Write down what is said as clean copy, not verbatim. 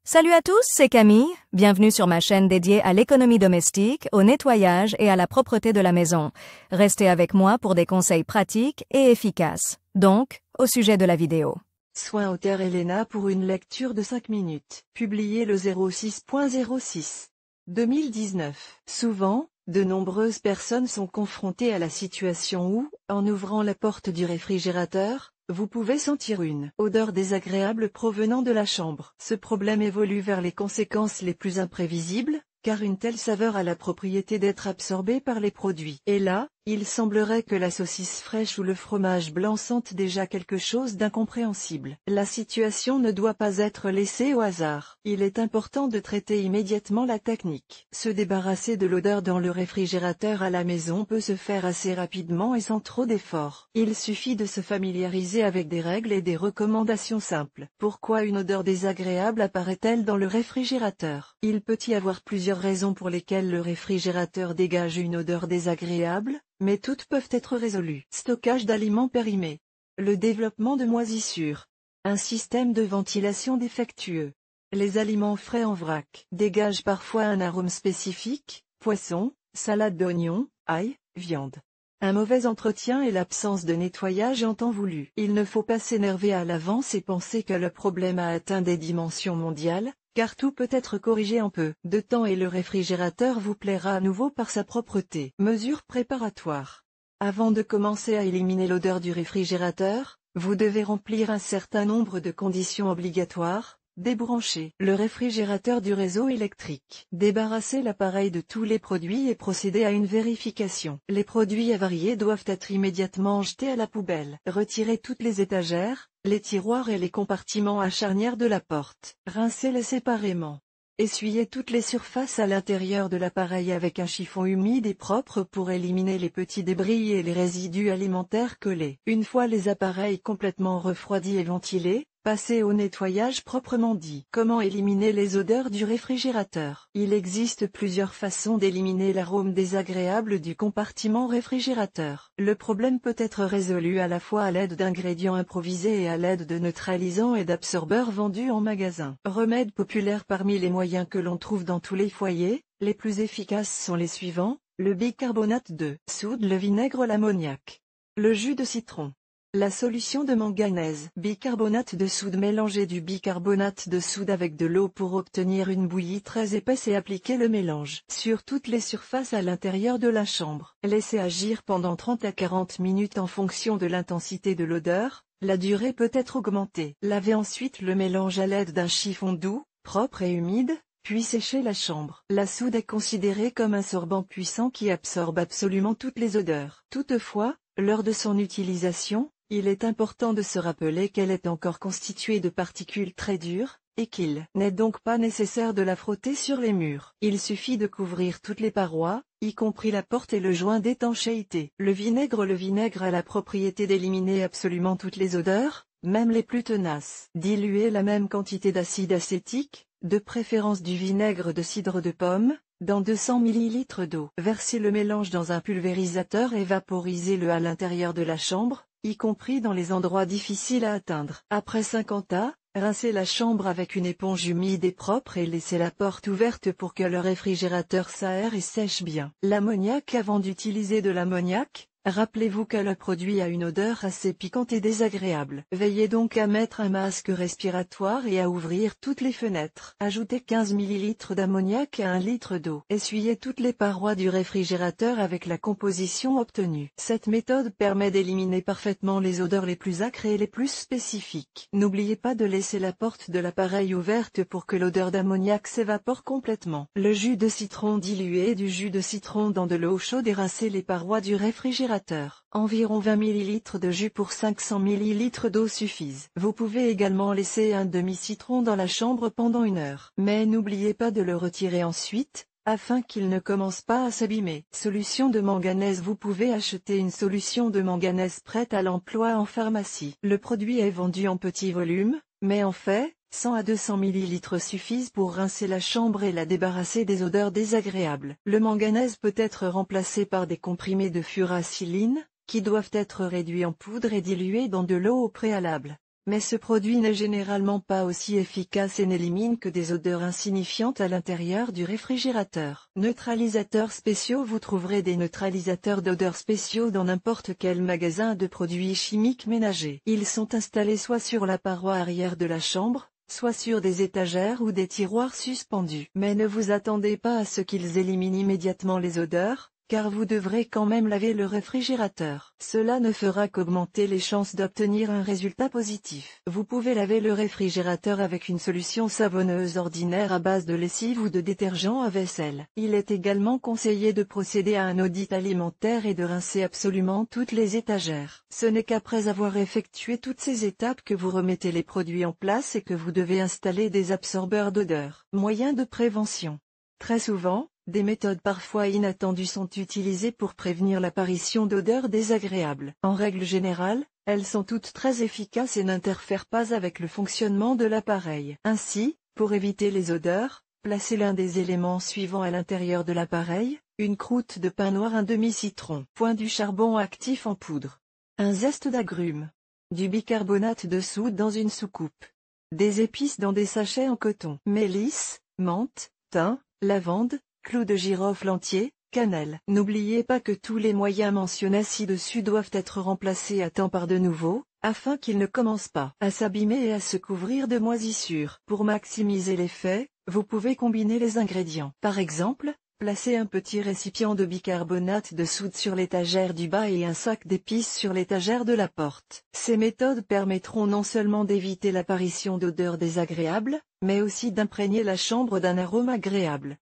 Salut à tous, c'est Camille. Bienvenue sur ma chaîne dédiée à l'économie domestique, au nettoyage et à la propreté de la maison. Restez avec moi pour des conseils pratiques et efficaces. Donc, au sujet de la vidéo. Soins Auteur Elena pour une lecture de 5 minutes. Publié le 06.06 2019. Souvent, de nombreuses personnes sont confrontées à la situation où, en ouvrant la porte du réfrigérateur, vous pouvez sentir une odeur désagréable provenant de la chambre. Ce problème évolue vers les conséquences les plus imprévisibles, car une telle saveur a la propriété d'être absorbée par les produits. Et là, il semblerait que la saucisse fraîche ou le fromage blanc sentent déjà quelque chose d'incompréhensible. La situation ne doit pas être laissée au hasard. Il est important de traiter immédiatement la technique. Se débarrasser de l'odeur dans le réfrigérateur à la maison peut se faire assez rapidement et sans trop d'efforts. Il suffit de se familiariser avec des règles et des recommandations simples. Pourquoi une odeur désagréable apparaît-elle dans le réfrigérateur? Il peut y avoir plusieurs raisons pour lesquelles le réfrigérateur dégage une odeur désagréable, mais toutes peuvent être résolues. Stockage d'aliments périmés. Le développement de moisissures. Un système de ventilation défectueux. Les aliments frais en vrac dégagent parfois un arôme spécifique, poisson, salade d'oignons, ail, viande. Un mauvais entretien et l'absence de nettoyage en temps voulu. Il ne faut pas s'énerver à l'avance et penser que le problème a atteint des dimensions mondiales, car tout peut être corrigé en peu de temps et le réfrigérateur vous plaira à nouveau par sa propreté. Mesures préparatoires. Avant de commencer à éliminer l'odeur du réfrigérateur, vous devez remplir un certain nombre de conditions obligatoires. Débrancher le réfrigérateur du réseau électrique. Débarrasser l'appareil de tous les produits et procéder à une vérification. Les produits avariés doivent être immédiatement jetés à la poubelle. Retirer toutes les étagères, les tiroirs et les compartiments à charnière de la porte. Rincez-les séparément. Essuyez toutes les surfaces à l'intérieur de l'appareil avec un chiffon humide et propre pour éliminer les petits débris et les résidus alimentaires collés. Une fois les appareils complètement refroidis et ventilés, passez au nettoyage proprement dit. Comment éliminer les odeurs du réfrigérateur? Il existe plusieurs façons d'éliminer l'arôme désagréable du compartiment réfrigérateur. Le problème peut être résolu à la fois à l'aide d'ingrédients improvisés et à l'aide de neutralisants et d'absorbeurs vendus en magasin. Remèdes populaires parmi les moyens que l'on trouve dans tous les foyers, les plus efficaces sont les suivants: le bicarbonate de soude, le vinaigre, l'ammoniac, le jus de citron. La solution de manganèse. Bicarbonate de soude. Mélangez du bicarbonate de soude avec de l'eau pour obtenir une bouillie très épaisse et appliquez le mélange sur toutes les surfaces à l'intérieur de la chambre. Laissez agir pendant 30 à 40 minutes en fonction de l'intensité de l'odeur. La durée peut être augmentée. Lavez ensuite le mélange à l'aide d'un chiffon doux, propre et humide, puis séchez la chambre. La soude est considérée comme un sorbant puissant qui absorbe absolument toutes les odeurs. Toutefois, lors de son utilisation, il est important de se rappeler qu'elle est encore constituée de particules très dures, et qu'il n'est donc pas nécessaire de la frotter sur les murs. Il suffit de couvrir toutes les parois, y compris la porte et le joint d'étanchéité. Le vinaigre a la propriété d'éliminer absolument toutes les odeurs, même les plus tenaces. Diluez la même quantité d'acide acétique, de préférence du vinaigre de cidre de pomme, dans 200 ml d'eau. Versez le mélange dans un pulvérisateur et vaporisez-le à l'intérieur de la chambre, y compris dans les endroits difficiles à atteindre. Après 50 A, rincez la chambre avec une éponge humide et propre et laissez la porte ouverte pour que le réfrigérateur s'aère et sèche bien. L'ammoniac. Avant d'utiliser de l'ammoniac, rappelez-vous que le produit a une odeur assez piquante et désagréable. Veillez donc à mettre un masque respiratoire et à ouvrir toutes les fenêtres. Ajoutez 15 ml d'ammoniac à 1 litre d'eau. Essuyez toutes les parois du réfrigérateur avec la composition obtenue. Cette méthode permet d'éliminer parfaitement les odeurs les plus âcres et les plus spécifiques. N'oubliez pas de laisser la porte de l'appareil ouverte pour que l'odeur d'ammoniac s'évapore complètement. Le jus de citron. Diluez du jus de citron dans de l'eau chaude et rincez les parois du réfrigérateur. Environ 20 ml de jus pour 500 ml d'eau suffisent. Vous pouvez également laisser un demi-citron dans la chambre pendant 1 heure. Mais n'oubliez pas de le retirer ensuite, afin qu'il ne commence pas à s'abîmer. Solution de manganèse. Vous pouvez acheter une solution de manganèse prête à l'emploi en pharmacie. Le produit est vendu en petit volume, mais en fait, 100 à 200 ml suffisent pour rincer la chambre et la débarrasser des odeurs désagréables. Le manganèse peut être remplacé par des comprimés de furacyline, qui doivent être réduits en poudre et dilués dans de l'eau au préalable. mais ce produit n'est généralement pas aussi efficace et n'élimine que des odeurs insignifiantes à l'intérieur du réfrigérateur. Neutralisateurs spéciaux. Vous trouverez des neutralisateurs d'odeurs spéciaux dans n'importe quel magasin de produits chimiques ménagers. Ils sont installés soit sur la paroi arrière de la chambre, soit sur des étagères ou des tiroirs suspendus. Mais ne vous attendez pas à ce qu'ils éliminent immédiatement les odeurs, car vous devrez quand même laver le réfrigérateur. Cela ne fera qu'augmenter les chances d'obtenir un résultat positif. Vous pouvez laver le réfrigérateur avec une solution savonneuse ordinaire à base de lessive ou de détergent à vaisselle. Il est également conseillé de procéder à un audit alimentaire et de rincer absolument toutes les étagères. Ce n'est qu'après avoir effectué toutes ces étapes que vous remettez les produits en place et que vous devez installer des absorbeurs d'odeur. Moyens de prévention. Très souvent, des méthodes parfois inattendues sont utilisées pour prévenir l'apparition d'odeurs désagréables. En règle générale, elles sont toutes très efficaces et n'interfèrent pas avec le fonctionnement de l'appareil. Ainsi, pour éviter les odeurs, placez l'un des éléments suivants à l'intérieur de l'appareil: une croûte de pain noir, un demi-citron, du charbon actif en poudre, un zeste d'agrumes, du bicarbonate de soude dans une soucoupe, des épices dans des sachets en coton, mélisse, menthe, thym, lavande, clous de girofle entier, cannelle. N'oubliez pas que tous les moyens mentionnés ci-dessus doivent être remplacés à temps par de nouveaux, afin qu'ils ne commencent pas à s'abîmer et à se couvrir de moisissures. Pour maximiser l'effet, vous pouvez combiner les ingrédients. Par exemple, placez un petit récipient de bicarbonate de soude sur l'étagère du bas et un sac d'épices sur l'étagère de la porte. Ces méthodes permettront non seulement d'éviter l'apparition d'odeurs désagréables, mais aussi d'imprégner la chambre d'un arôme agréable.